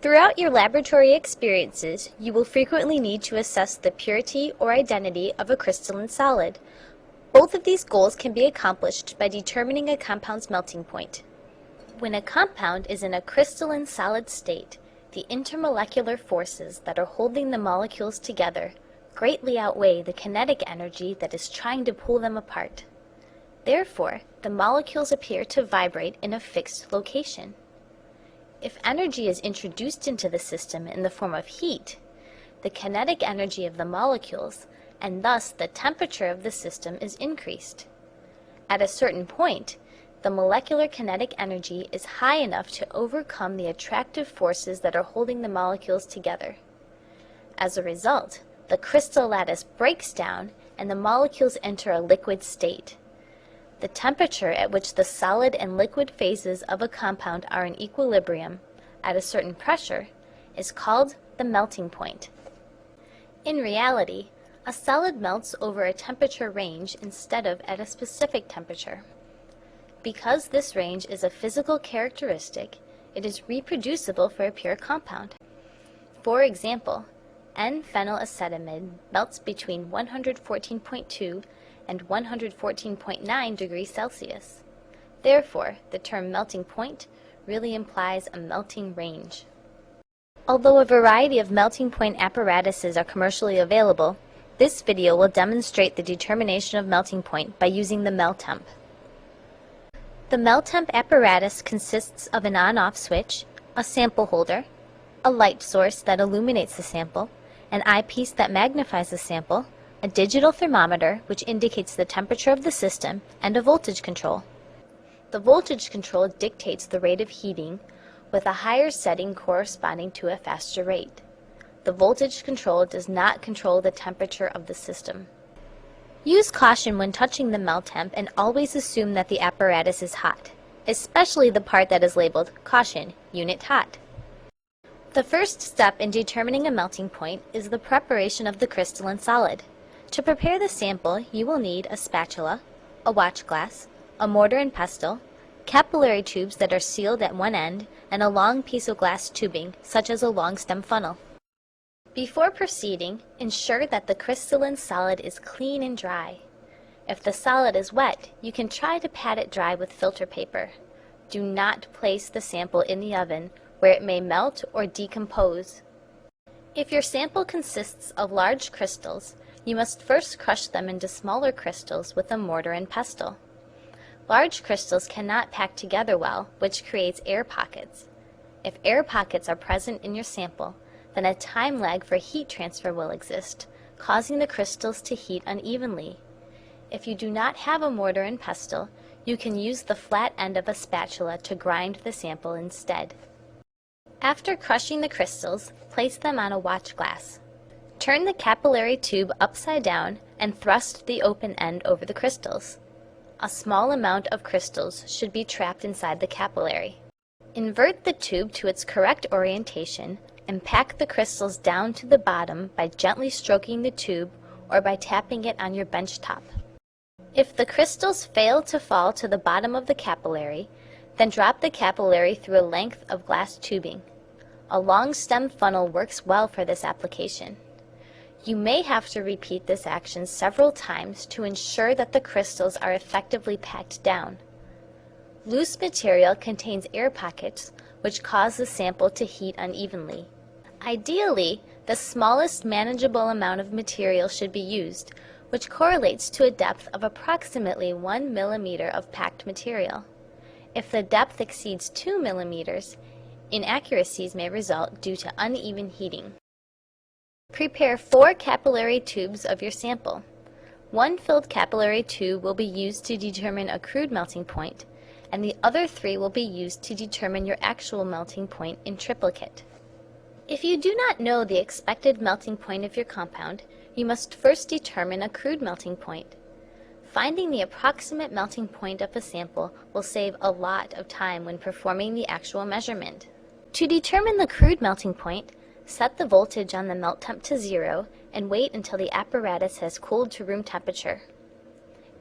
Throughout your laboratory experiences, you will frequently need to assess the purity or identity of a crystalline solid. Both of these goals can be accomplished by determining a compound's melting point. When a compound is in a crystalline solid state, the intermolecular forces that are holding the molecules together greatly outweigh the kinetic energy that is trying to pull them apart. Therefore, the molecules appear to vibrate in a fixed location. If energy is introduced into the system in the form of heat, the kinetic energy of the molecules, and thus the temperature of the system, is increased. At a certain point, the molecular kinetic energy is high enough to overcome the attractive forces that are holding the molecules together. As a result, the crystal lattice breaks down and the molecules enter a liquid state. The temperature at which the solid and liquid phases of a compound are in equilibrium at a certain pressure is called the melting point. In reality, a solid melts over a temperature range instead of at a specific temperature. Because this range is a physical characteristic, it is reproducible for a pure compound. For example, N-phenylacetamide melts between 114.2 and 114.9 degrees Celsius. Therefore, the term melting point really implies a melting range. Although a variety of melting point apparatuses are commercially available, this video will demonstrate the determination of melting point by using the MELTemp. The MELTemp apparatus consists of an on-off switch, a sample holder, a light source that illuminates the sample, an eyepiece that magnifies the sample, a digital thermometer which indicates the temperature of the system, and a voltage control. The voltage control dictates the rate of heating, with a higher setting corresponding to a faster rate. The voltage control does not control the temperature of the system. Use caution when touching the MELTemp and always assume that the apparatus is hot, especially the part that is labeled "Caution, Unit Hot." The first step in determining a melting point is the preparation of the crystalline solid. To prepare the sample, you will need a spatula, a watch glass, a mortar and pestle, capillary tubes that are sealed at one end, and a long piece of glass tubing, such as a long stem funnel. Before proceeding, ensure that the crystalline solid is clean and dry. If the solid is wet, you can try to pat it dry with filter paper. Do not place the sample in the oven, where it may melt or decompose. If your sample consists of large crystals, you must first crush them into smaller crystals with a mortar and pestle. Large crystals cannot pack together well, which creates air pockets. If air pockets are present in your sample, then a time lag for heat transfer will exist, causing the crystals to heat unevenly. If you do not have a mortar and pestle, you can use the flat end of a spatula to grind the sample instead. After crushing the crystals, place them on a watch glass. Turn the capillary tube upside down and thrust the open end over the crystals. A small amount of crystals should be trapped inside the capillary. Invert the tube to its correct orientation and pack the crystals down to the bottom by gently stroking the tube or by tapping it on your bench top. If the crystals fail to fall to the bottom of the capillary, then drop the capillary through a length of glass tubing. A long stem funnel works well for this application. You may have to repeat this action several times to ensure that the crystals are effectively packed down. Loose material contains air pockets, which cause the sample to heat unevenly. Ideally, the smallest manageable amount of material should be used, which correlates to a depth of approximately 1 millimeter of packed material. If the depth exceeds 2 millimeters, inaccuracies may result due to uneven heating. Prepare 4 capillary tubes of your sample. One filled capillary tube will be used to determine a crude melting point, and the other 3 will be used to determine your actual melting point in triplicate. If you do not know the expected melting point of your compound, you must first determine a crude melting point. Finding the approximate melting point of a sample will save a lot of time when performing the actual measurement. To determine the crude melting point, set the voltage on the MELTemp to 0 and wait until the apparatus has cooled to room temperature.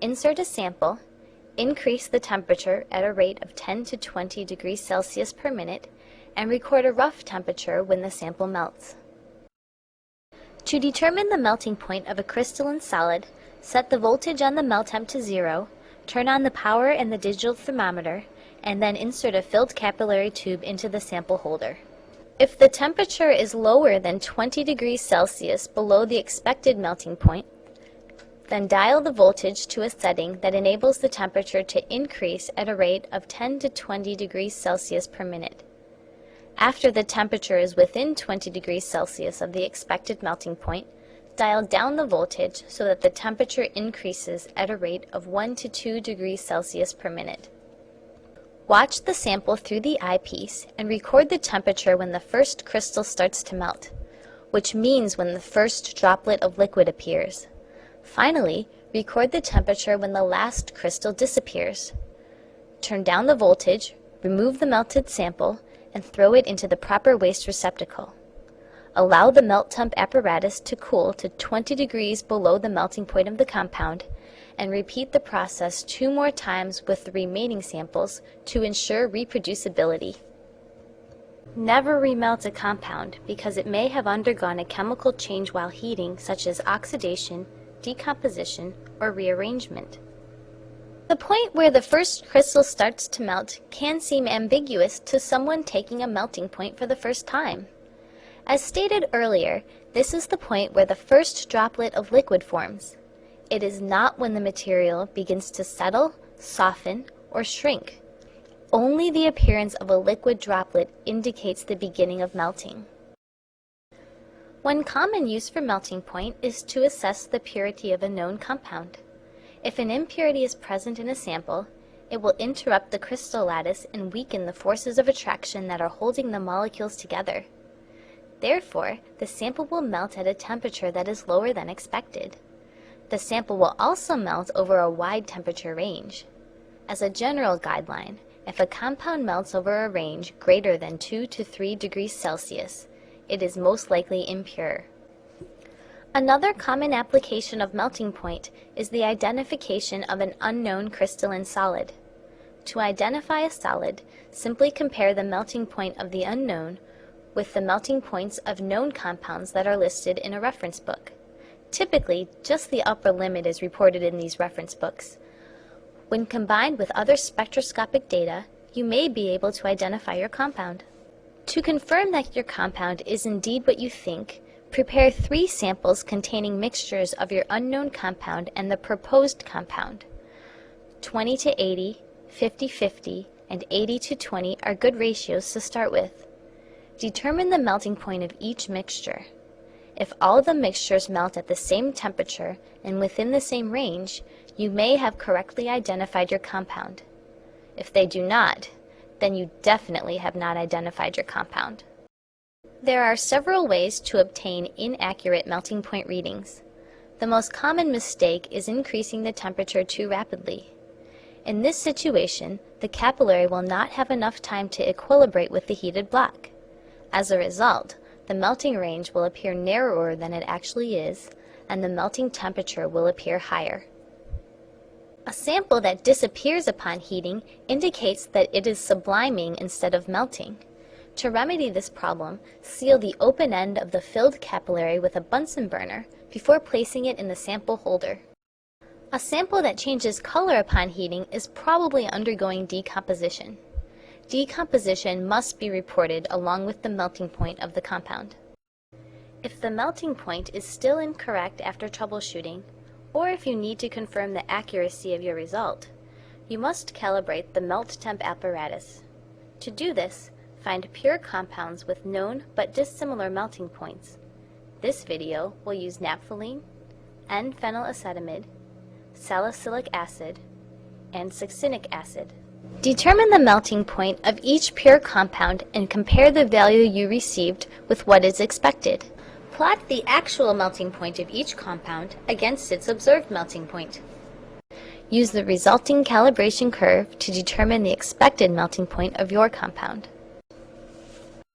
Insert a sample, increase the temperature at a rate of 10 to 20 degrees Celsius per minute, and record a rough temperature when the sample melts. To determine the melting point of a crystalline solid, set the voltage on the melt temp to 0, turn on the power and the digital thermometer, and then insert a filled capillary tube into the sample holder. If the temperature is lower than 20 degrees Celsius below the expected melting point, then dial the voltage to a setting that enables the temperature to increase at a rate of 10 to 20 degrees Celsius per minute. After the temperature is within 20 degrees Celsius of the expected melting point, dial down the voltage so that the temperature increases at a rate of 1 to 2 degrees Celsius per minute. Watch the sample through the eyepiece and record the temperature when the first crystal starts to melt, which means when the first droplet of liquid appears. Finally, record the temperature when the last crystal disappears. Turn down the voltage, remove the melted sample, and throw it into the proper waste receptacle. Allow the melt temp apparatus to cool to 20 degrees below the melting point of the compound, and repeat the process 2 more times with the remaining samples to ensure reproducibility. Never remelt a compound because it may have undergone a chemical change while heating, such as oxidation, decomposition, or rearrangement. The point where the first crystal starts to melt can seem ambiguous to someone taking a melting point for the first time. As stated earlier, this is the point where the first droplet of liquid forms. It is not when the material begins to settle, soften, or shrink. Only the appearance of a liquid droplet indicates the beginning of melting. One common use for melting point is to assess the purity of a known compound. If an impurity is present in a sample, it will interrupt the crystal lattice and weaken the forces of attraction that are holding the molecules together. Therefore, the sample will melt at a temperature that is lower than expected. The sample will also melt over a wide temperature range. As a general guideline, if a compound melts over a range greater than 2 to 3 degrees Celsius, it is most likely impure. Another common application of melting point is the identification of an unknown crystalline solid. To identify a solid, simply compare the melting point of the unknown with the melting points of known compounds that are listed in a reference book. Typically, just the upper limit is reported in these reference books. When combined with other spectroscopic data, you may be able to identify your compound. To confirm that your compound is indeed what you think, prepare 3 samples containing mixtures of your unknown compound and the proposed compound. 20 to 80, 50-50, and 80 to 20 are good ratios to start with. Determine the melting point of each mixture. If all the mixtures melt at the same temperature and within the same range, you may have correctly identified your compound. If they do not, then you definitely have not identified your compound. There are several ways to obtain inaccurate melting point readings. The most common mistake is increasing the temperature too rapidly. In this situation, the capillary will not have enough time to equilibrate with the heated block. As a result, the melting range will appear narrower than it actually is, and the melting temperature will appear higher. A sample that disappears upon heating indicates that it is subliming instead of melting. To remedy this problem, seal the open end of the filled capillary with a Bunsen burner before placing it in the sample holder. A sample that changes color upon heating is probably undergoing decomposition. Decomposition must be reported along with the melting point of the compound. If the melting point is still incorrect after troubleshooting, or if you need to confirm the accuracy of your result, you must calibrate the melt temp apparatus. To do this, find pure compounds with known but dissimilar melting points. This video will use naphthalene, N-phenylacetamide, salicylic acid, and succinic acid. Determine the melting point of each pure compound and compare the value you received with what is expected. Plot the actual melting point of each compound against its observed melting point. Use the resulting calibration curve to determine the expected melting point of your compound.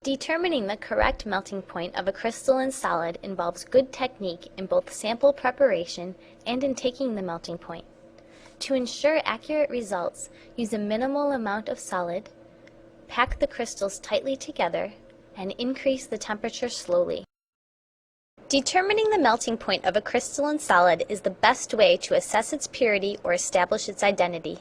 Determining the correct melting point of a crystalline solid involves good technique in both sample preparation and in taking the melting point. To ensure accurate results, use a minimal amount of solid, pack the crystals tightly together and increase the temperature slowly. Determining the melting point of a crystalline solid is the best way to assess its purity or establish its identity.